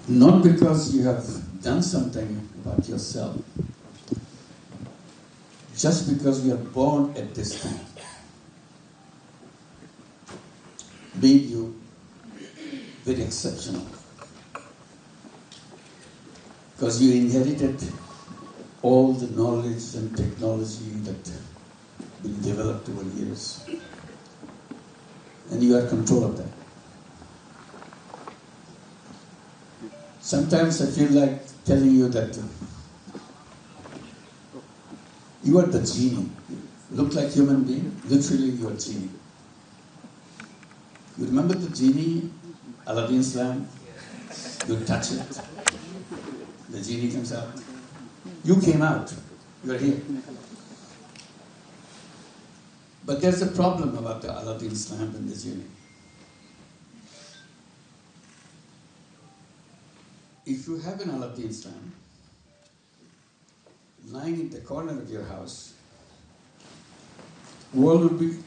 Not because you have done something about yourself, just because we are born at this time, made you very exceptional. Because you inherited all the knowledge and technology that been developed over years. And you are in control of that. Sometimes I feel like telling you that you are the genie. You look like human being, literally you are genie. You remember the genie, Aladdin's lamp? You touch it, the genie comes out. You came out, you are here. But there's a problem about the Aladdin's lamp and the genie. If you have an Aladdin's lamp lying in the corner of your house, the world will be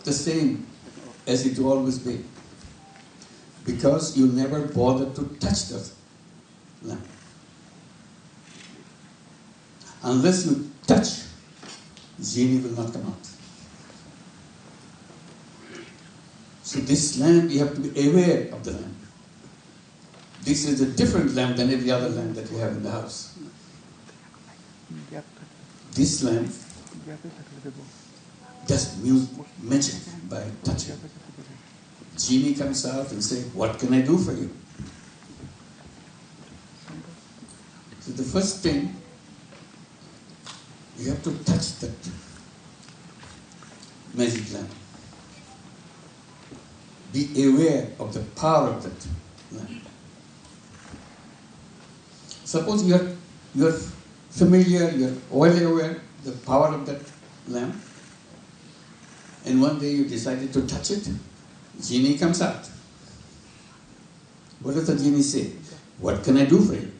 the same as it will always be. Because you never bothered to touch the lamp. Unless you touch, genie will not come out. So this lamp, you have to be aware of the lamp. This is a different lamp than every other lamp that you have in the house. This lamp does magic by touching. Genie comes out and says, "What can I do for you?" So the first thing, you have to touch that magic lamp. Be aware of the power of that lamp. Suppose you're familiar, you're well aware of the power of that lamp, and one day you decided to touch it, genie comes out. What does the genie say? "What can I do for you?"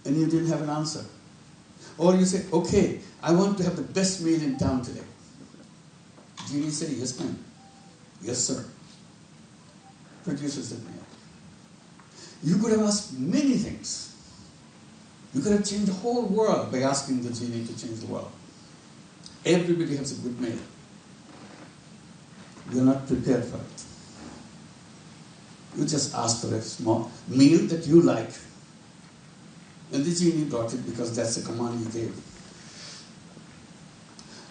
And you didn't have an answer. Or you say, "Okay, I want to have the best meal in town today." Genie says, "Yes, ma'am." "Yes, sir." Produces the meal. You could have asked many things. You could have changed the whole world by asking the genie to change the world. Everybody has a good meal. You're not prepared for it. You just asked for a small meal that you like. And the genie brought it because that's the command you gave.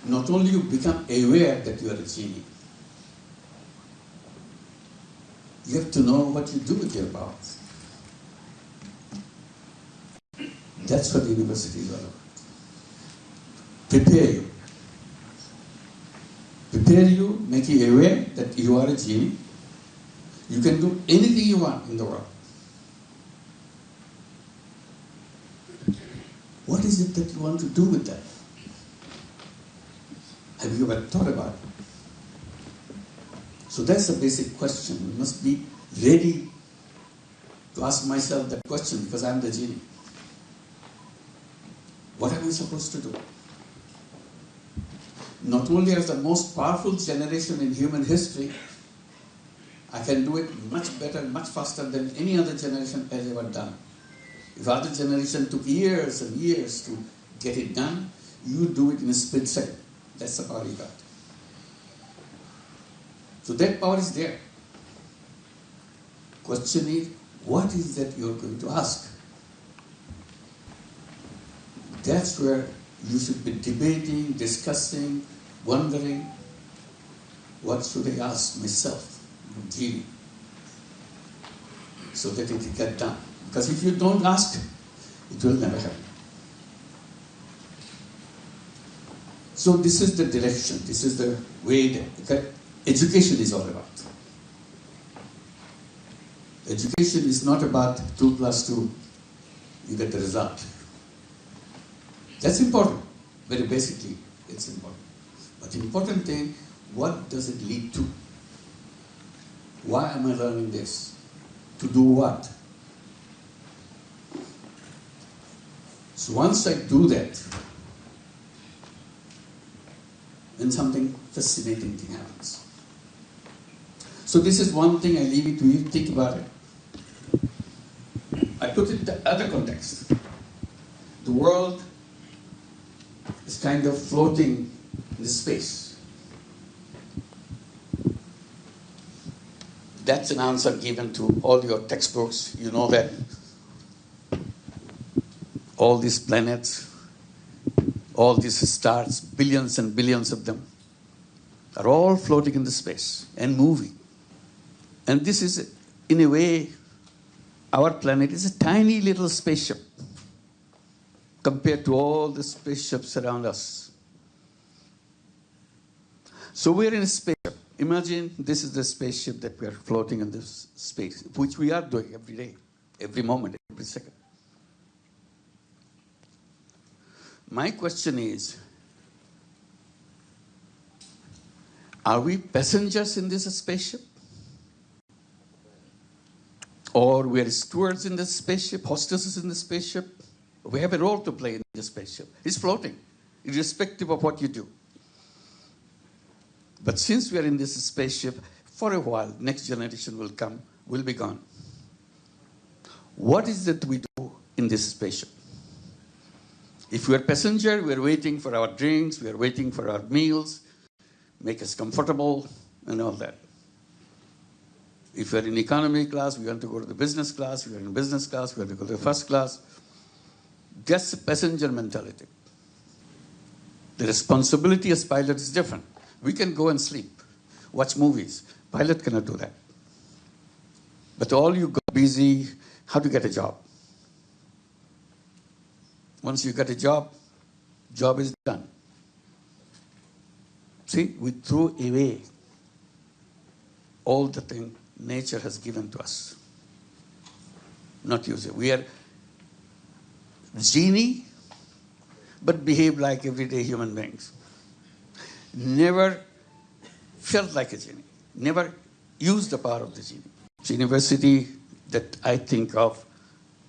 Not only you become aware that you are a genie, you have to know what you do with your powers. That's what the university is all about. Prepare you. Prepare you, make you aware that you are a genie. You can do anything you want in the world. What is it that you want to do with that? Have you ever thought about it? So that's the basic question. We must be ready to ask myself that question because I'm the genie. What am I supposed to do? Not only as the most powerful generation in human history, I can do it much better, much faster than any other generation has ever done. If other generation took years and years to get it done, you do it in a split second. That's the power you got. So that power is there. Question is, what is that you're going to ask? That's where you should be debating, discussing, wondering, what should I ask myself, genie, so that it will get done. Because if you don't ask, it will never happen. So this is the direction, this is the way that education is all about. Education is not about 2 + 2, you get the result. That's important. Very basically, it's important. But the important thing, what does it lead to? Why am I learning this? To do what? So once I do that, then something fascinating thing happens. So this is one thing I leave it to you, think about it. I put it in the other context. The world is kind of floating in the space. That's an answer given to all your textbooks. You know that all these planets, all these stars, billions and billions of them, are all floating in the space and moving. And this is, in a way, our planet is a tiny little spaceship compared to all the spaceships around us. So we're in a spaceship. Imagine this is the spaceship that we're floating in this space, which we are doing every day, every moment, every second. My question is, are we passengers in this spaceship? Or we are stewards in this spaceship, hostesses in the spaceship? We have a role to play in the spaceship. It's floating, irrespective of what you do. But since we are in this spaceship, for a while, next generation will come, will be gone. What is it we do in this spaceship? If we are passenger, we are waiting for our drinks, we are waiting for our meals, make us comfortable, and all that. If we are in economy class, we want to go to the business class. If we are in business class, we want to go to the first class. Just a passenger mentality. The responsibility as pilot is different. We can go and sleep, watch movies. Pilot cannot do that. But all you go busy, how to get a job. Once you get a job is done. See, we throw away all the thing nature has given to us. Not use it. We are genie, but behave like everyday human beings. Never felt like a genie. Never used the power of the genie. The university that I think of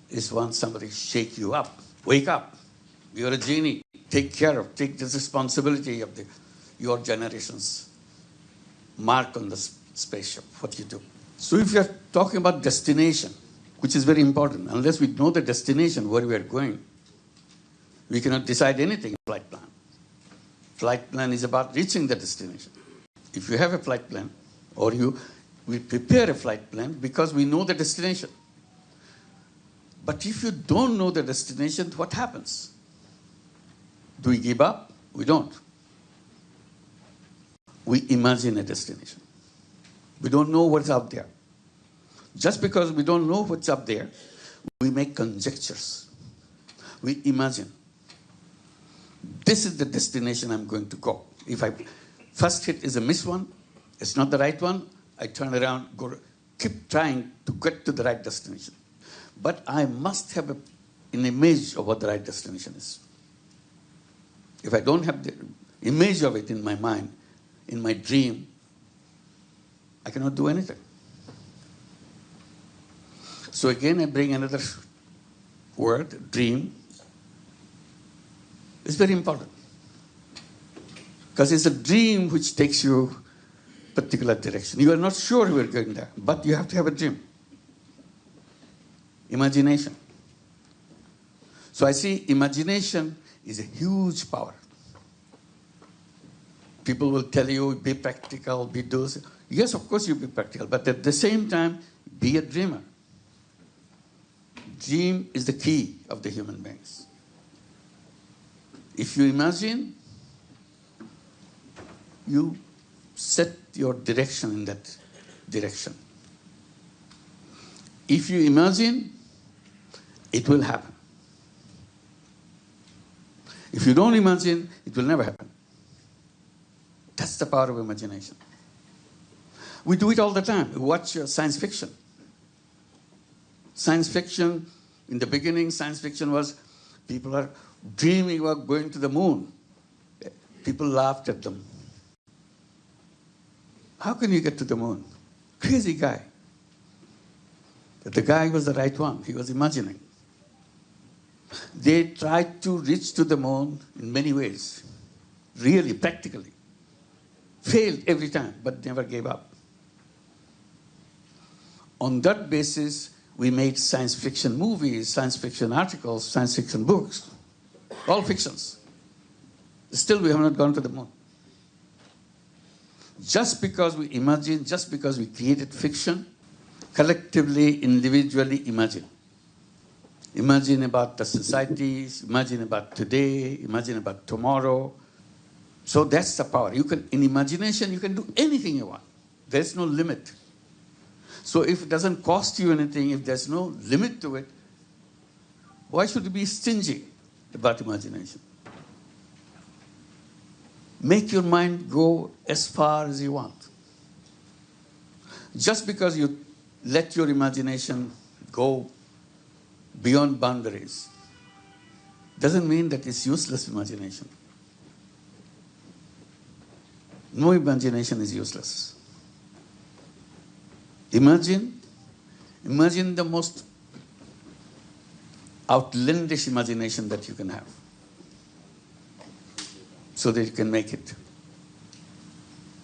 is when somebody shake you up. Wake up. You're a genie. Take care of, take this responsibility of your generation's mark on the spaceship, what you do. So if you're talking about destination, which is very important, unless we know the destination, where we are going, we cannot decide anything in flight plan. Flight plan is about reaching the destination. If you have a flight plan, or we prepare a flight plan because we know the destination. But if you don't know the destination, what happens? Do we give up? We don't. We imagine a destination. We don't know what's up there. Just because we don't know what's up there, we make conjectures. We imagine. This is the destination I'm going to go. If I first hit is a miss one, it's not the right one, I turn around, keep trying to get to the right destination. But I must have an image of what the right destination is. If I don't have the image of it in my mind, in my dream, I cannot do anything. So again, I bring another word, dream. It's very important. Because it's a dream which takes you a particular direction. You are not sure you are going there, but you have to have a dream. Imagination. So I see imagination is a huge power. People will tell you, be practical, be those. Yes, of course you be practical, but at the same time, be a dreamer. Dream is the key of the human beings. If you imagine, you set your direction in that direction. If you imagine, it will happen. If you don't imagine, it will never happen. That's the power of imagination. We do it all the time. We watch science fiction. Science fiction, in the beginning, science fiction was people are dreaming about going to the moon. People laughed at them. How can you get to the moon? Crazy guy. But the guy was the right one. He was imagining. They tried to reach to the moon in many ways. Really, practically. Failed every time, but never gave up. On that basis, we made science fiction movies, science fiction articles, science fiction books, all fictions. Still, we have not gone to the moon. Just because we imagine, just because we created fiction, collectively, individually imagine. Imagine about the societies, imagine about today, imagine about tomorrow. So that's the power. You can, in imagination, you can do anything you want. There's no limit. So if it doesn't cost you anything, if there's no limit to it, why should you be stingy about imagination? Make your mind go as far as you want. Just because you let your imagination go beyond boundaries doesn't mean that it's useless imagination. No imagination is useless. Imagine the most outlandish imagination that you can have, so that you can make it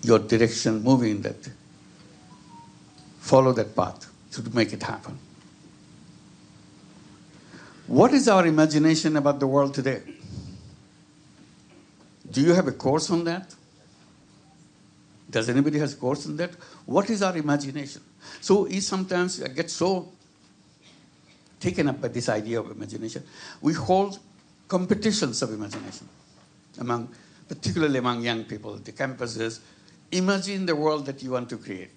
your direction, moving that, follow that path to make it happen. What is our imagination about the world today? Do you have a course on that? Does anybody have a course on that? What is our imagination? So sometimes I get so taken up by this idea of imagination. We hold competitions of imagination, particularly among young people, the campuses. Imagine the world that you want to create.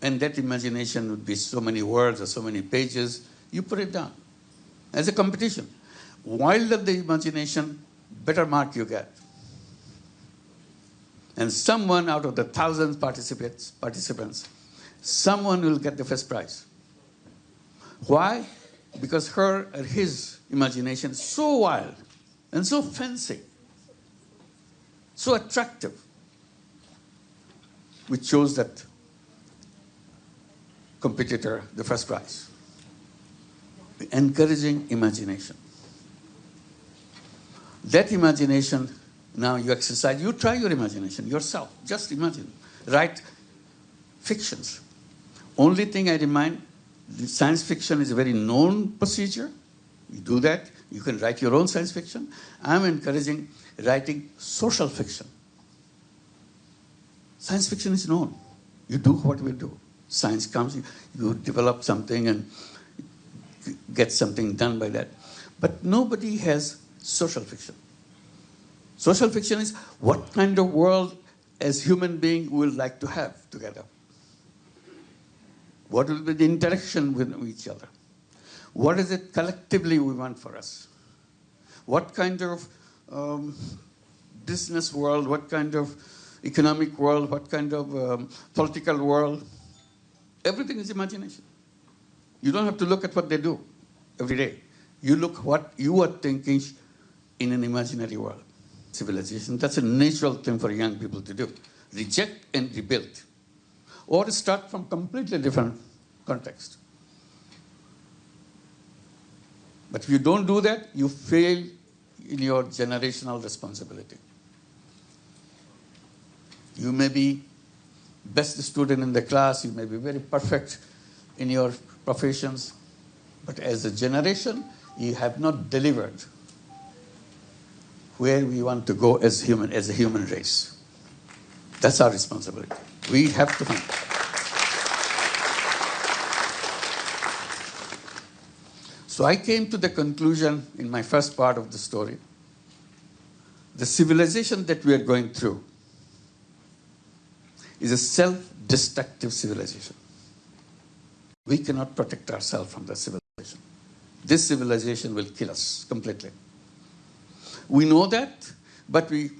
And that imagination would be so many words or so many pages. You put it down as a competition. Wilder the imagination, better mark you get. And someone out of the thousands participants, someone will get the first prize. Why? Because her or his imagination is so wild and so fancy, so attractive. We chose that competitor the first prize. Encouraging imagination. That imagination, now you exercise, you try your imagination yourself. Just imagine. Write fictions. Only thing I remind, science fiction is a very known procedure. You do that. You can write your own science fiction. I'm encouraging writing social fiction. Science fiction is known. You do what we do. Science comes, you develop something and get something done by that. But nobody has social fiction. Social fiction is what kind of world as human beings we would like to have together. What will be the interaction with each other? What is it collectively we want for us? What kind of business world, what kind of economic world, what kind of political world? Everything is imagination. You don't have to look at what they do every day. You look what you are thinking in an imaginary world. Civilization, that's a natural thing for young people to do. Reject and rebuild. Or start from completely different context. But if you don't do that, you fail in your generational responsibility. You may be best student in the class, you may be very perfect in your professions, but as a generation, you have not delivered where we want to go as a human race. That's our responsibility. We have to find. So I came to the conclusion in my first part of the story, the civilization that we are going through is a self-destructive civilization. We cannot protect ourselves from that civilization. This civilization will kill us completely. We know that, but we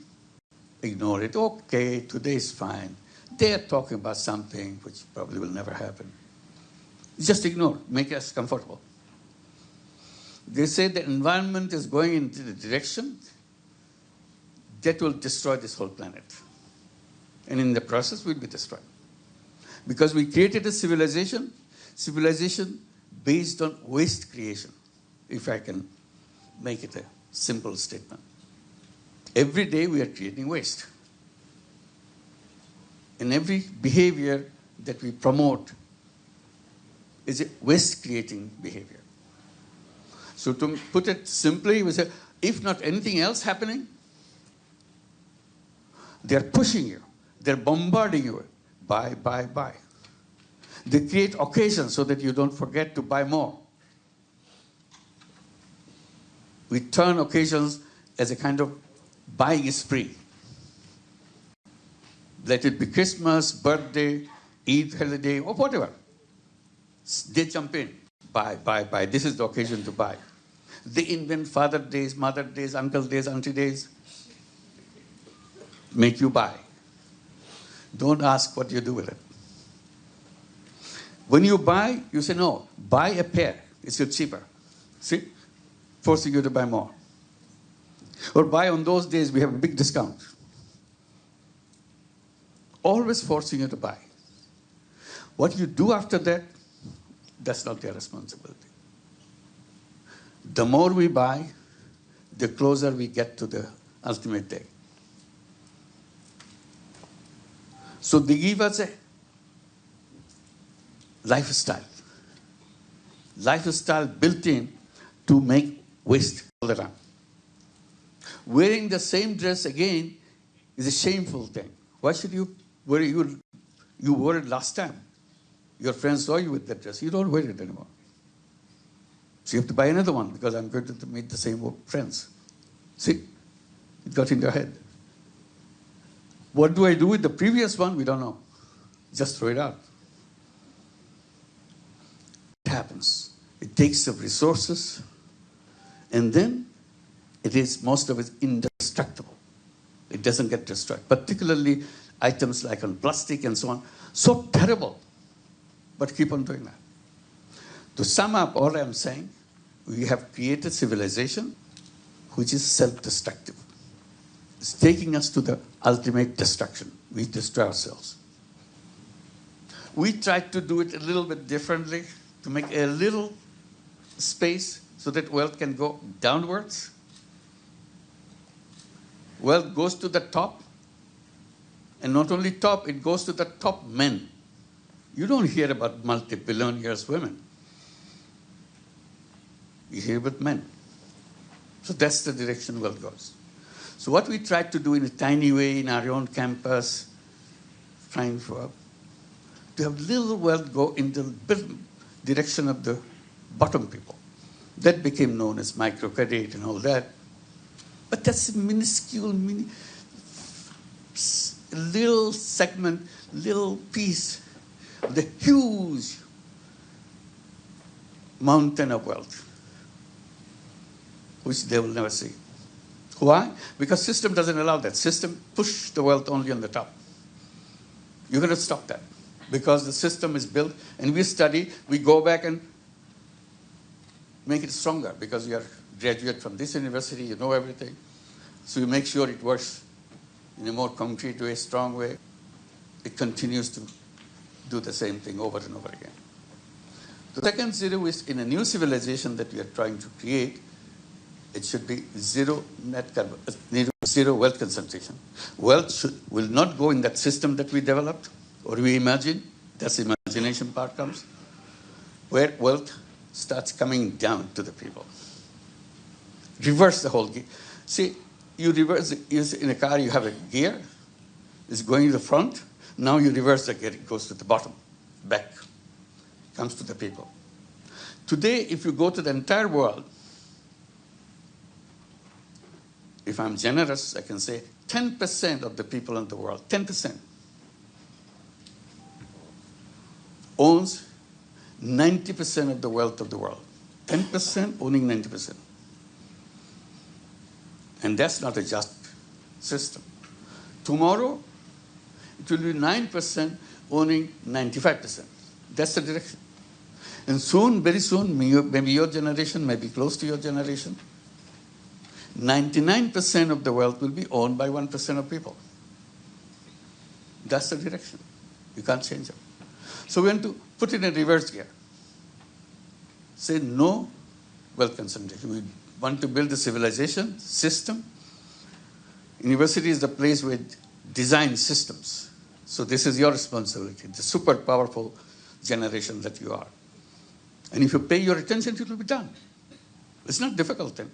ignore it. Okay, today is fine. They are talking about something which probably will never happen. Just ignore, make us comfortable. They say the environment is going into the direction that will destroy this whole planet. And in the process, we'll be destroyed. Because we created a civilization based on waste creation, if I can make it a simple statement. Every day we are creating waste. In every behavior, that we promote is a waste-creating behavior. So to put it simply, we say, if not anything else happening, they're pushing you. They're bombarding you. Buy, buy, buy. They create occasions so that you don't forget to buy more. We turn occasions as a kind of buying spree. Let it be Christmas, birthday, Eid holiday, or whatever. They jump in. Buy, buy, buy. This is the occasion to buy. They invent Father Days, Mother Days, Uncle Days, Auntie Days. Make you buy. Don't ask what you do with it. When you buy, you say, no, buy a pair. It's cheaper. See? Forcing you to buy more. Or buy on those days, we have a big discount. Always forcing you to buy. What you do after that, that's not their responsibility. The more we buy, the closer we get to the ultimate day. So they give us a lifestyle. Lifestyle built in to make waste all the time. Wearing the same dress again is a shameful thing. Why should you wear it? You wore it last time. Your friends saw you with that dress. You don't wear it anymore. So you have to buy another one because I'm going to meet the same friends. See? It got in your head. What do I do with the previous one? We don't know. Just throw it out. It happens. It takes up resources, and then most of it indestructible. It doesn't get destroyed. Particularly items like on plastic and so on. So terrible. But keep on doing that. To sum up all I'm saying, we have created civilization which is self-destructive. It's taking us to the ultimate destruction. We destroy ourselves. We tried to do it a little bit differently to make a little space so that wealth can go downwards. Wealth goes to the top, and not only top, it goes to the top men. You don't hear about multi-billionaires women. You hear about men. So that's the direction wealth goes. So what we tried to do in a tiny way in our own campus, trying to have little wealth go in the direction of the bottom people. That became known as microcredit and all that. But that's a minuscule, little segment, little piece of the huge mountain of wealth, which they will never see. Why? Because system doesn't allow that. System push the wealth only on the top. You're going to stop that because the system is built, and we study, we go back and make it stronger because you are graduate from this university, you know everything. So you make sure it works in a more concrete way, strong way. It continues to do the same thing over and over again. The second zero is in a new civilization that we are trying to create. It should be zero wealth concentration. Wealth will not go in that system that we developed or we imagine. That's the imagination part comes. Where wealth starts coming down to the people. Reverse the whole gear. See, you reverse in a car, you have a gear. It's going to the front. Now you reverse the gear. It goes to the bottom, back. Comes to the people. Today, if you go to the entire world, if I'm generous, I can say 10% of the people in the world, 10%, owns 90% of the wealth of the world. 10% owning 90%. And that's not a just system. Tomorrow, it will be 9% owning 95%. That's the direction. And soon, very soon, maybe your generation, maybe close to your generation, 99% of the wealth will be owned by 1% of people. That's the direction. You can't change it. So we want to put it in reverse gear. Say no wealth concentration. We want to build a civilization system. University is the place where design systems. So this is your responsibility, the super powerful generation that you are. And if you pay your attention, it will be done. It's not difficult then.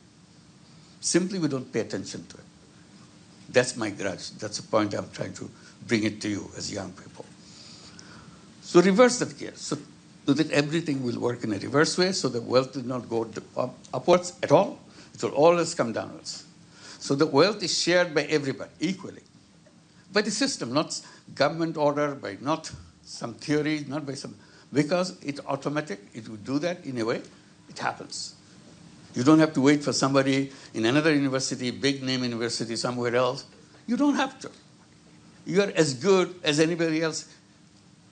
Simply we don't pay attention to it. That's my grudge. That's the point I'm trying to bring it to you as young people. So reverse that gear, so that everything will work in a reverse way, so the wealth will not go upwards at all. It will always come downwards. So the wealth is shared by everybody equally. By the system, not government order, by not some theory, not by some, because it's automatic, it will do that in a way, it happens. You don't have to wait for somebody in another university, big name university somewhere else. You don't have to. You are as good as anybody else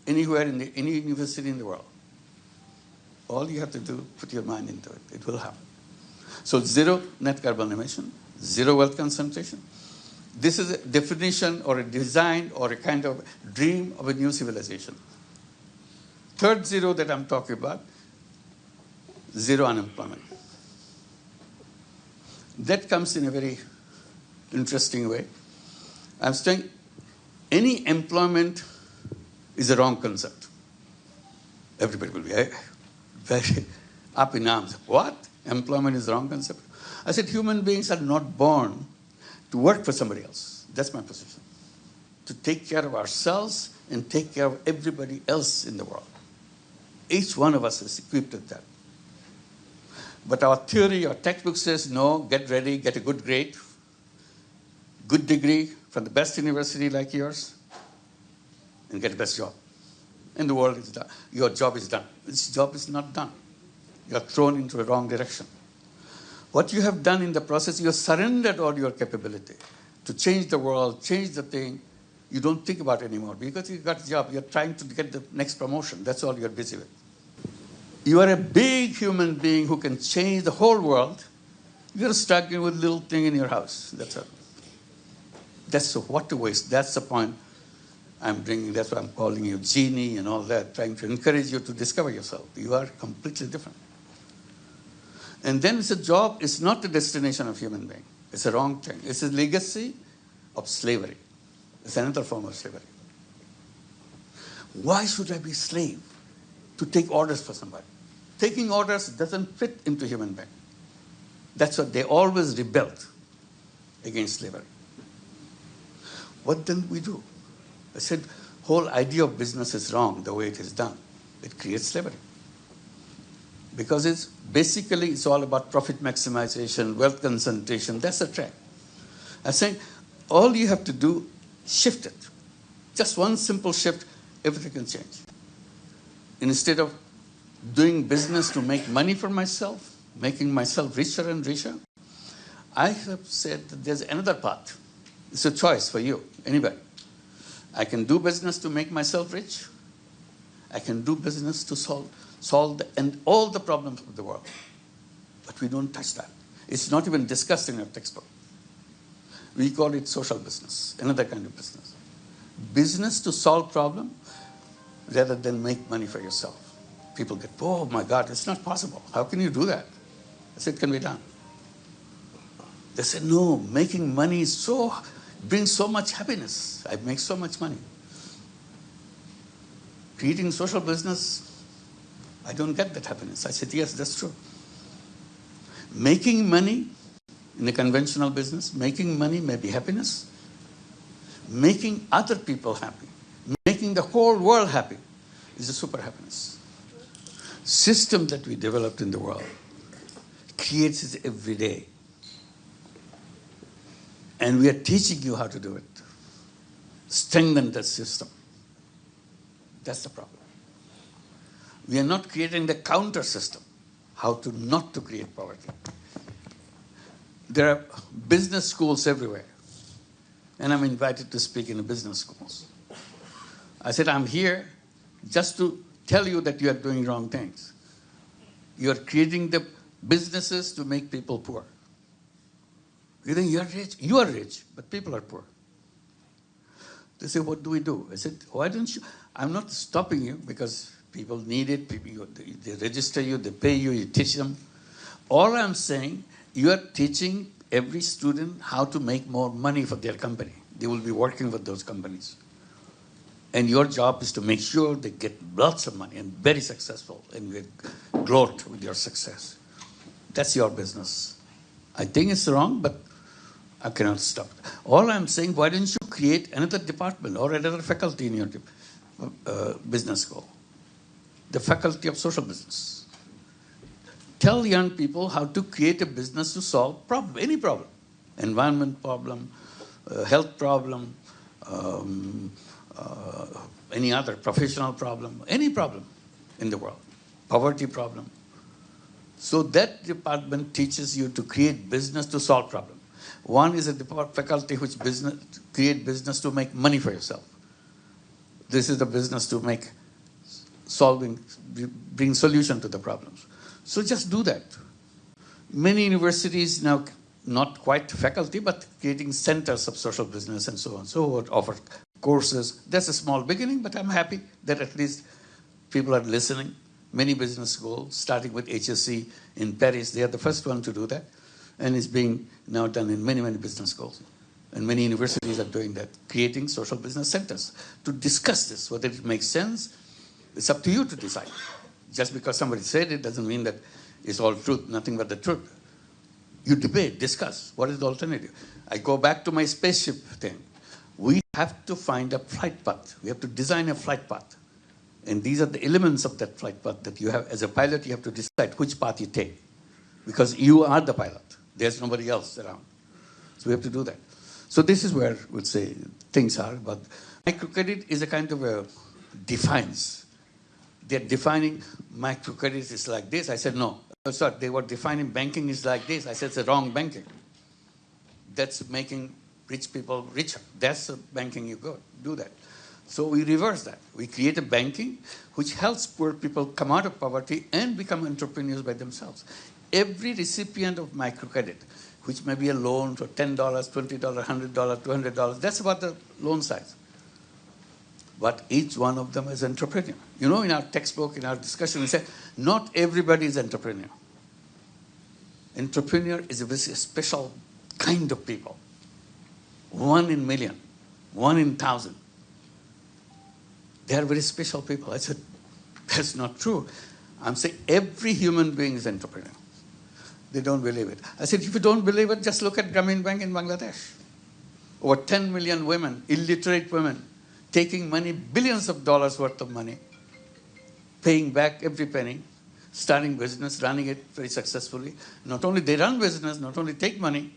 anywhere in any university in the world. All you have to do, put your mind into it. It will happen. So zero net carbon emission, zero wealth concentration. This is a definition or a design or a kind of dream of a new civilization. Third zero that I'm talking about, zero unemployment. That comes in a very interesting way. I'm saying any employment is a wrong concept. Everybody will be very up in arms. What? Employment is the wrong concept? I said human beings are not born to work for somebody else. That's my position. To take care of ourselves and take care of everybody else in the world. Each one of us is equipped with that. But our theory, our textbook says, no, get ready, get a good grade, good degree from the best university like yours, and get the best job. And the world is done. Your job is done. This job is not done. You are thrown into the wrong direction. What you have done in the process, you have surrendered all your capability to change the world, change the thing. You don't think about it anymore because you got a job. You're trying to get the next promotion. That's all you're busy with. You are a big human being who can change the whole world. You're struggling with a little thing in your house. That's all. That's what to waste. That's the point I'm bringing. That's why I'm calling you genie and all that, trying to encourage you to discover yourself. You are completely different. And then it's a job. It's not the destination of human being. It's a wrong thing. It's a legacy of slavery. It's another form of slavery. Why should I be a slave to take orders for somebody? Taking orders doesn't fit into human being. That's what they always rebelled against slavery. What then we do? I said, whole idea of business is wrong the way it is done. It creates slavery. Because it's basically it's all about profit maximization, wealth concentration. That's the track. I'm saying all you have to do, shift it. Just one simple shift, everything can change. Instead of doing business to make money for myself, making myself richer and richer, I have said that there's another path. It's a choice for you, anybody. I can do business to make myself rich. I can do business to solve all the problems of the world. But we don't touch that. It's not even discussed in our textbook. We call it social business, another kind of business. Business to solve problems rather than make money for yourself. People get, oh my God, it's not possible. How can you do that? I said, it can be done. They said, no, making money brings so much happiness. I make so much money. Creating social business, I don't get that happiness. I said, yes, that's true. Making money in a conventional business, making money may be happiness. Making other people happy, making the whole world happy is a super happiness. System that we developed in the world creates it every day. And we are teaching you how to do it. Strengthen that system. That's the problem. We are not creating the counter system, how to not to create poverty. There are business schools everywhere. And I'm invited to speak in the business schools. I said, I'm here just to tell you that you are doing wrong things. You are creating the businesses to make people poor. You think you're rich? You are rich, but people are poor. They say, what do we do? I said, why don't you? I'm not stopping you because people need it. They register you, they pay you, you teach them. All I'm saying, you are teaching every student how to make more money for their company. They will be working with those companies. And your job is to make sure they get lots of money and very successful and get gloat with your success. That's your business. I think it's wrong, but I cannot stop it. All I'm saying, why don't you create another department or another faculty in your business school? The faculty of social business. Tell young people how to create a business to solve problem, any problem. Environment problem, health problem, any other professional problem, any problem in the world, poverty problem. So that department teaches you to create business to solve problem. One is a faculty which create business to make money for yourself. This is the business to make bring solution to the problems. So just do that. Many universities now, not quite faculty, but creating centers of social business and so on. So offer courses. That's a small beginning, but I'm happy that at least people are listening. Many business schools, starting with HSC in Paris, they are the first one to do that. And it's being now done in many, many business schools. And many universities are doing that, creating social business centers to discuss this, whether it makes sense. It's up to you to decide. Just because somebody said it doesn't mean that it's all truth, nothing but the truth. You debate, discuss, what is the alternative? I go back to my spaceship thing. We have to find a flight path. We have to design a flight path. And these are the elements of that flight path that you have, as a pilot, you have to decide which path you take. Because you are the pilot. There's nobody else around. So we have to do that. So this is where we'll say things are. But microcredit is a kind of a defines. They're defining microcredit is like this. I said, no. Sorry, they were defining banking is like this. I said, it's the wrong banking. That's making rich people richer. That's the banking you go do that. So we reverse that. We create a banking which helps poor people come out of poverty and become entrepreneurs by themselves. Every recipient of microcredit, which may be a loan for $10, $20, $100, $200, that's about the loan size. But each one of them is entrepreneur. You know, in our textbook, in our discussion, we say, not everybody is entrepreneur. Entrepreneur is a very special kind of people. 1 in million, 1 in 1,000. They are very special people. I said, that's not true. I'm saying every human being is entrepreneur. They don't believe it. I said, if you don't believe it, just look at Grameen Bank in Bangladesh. Over 10 million women, illiterate women, taking money, billions of dollars worth of money, paying back every penny, starting business, running it very successfully. Not only they run business, not only take money,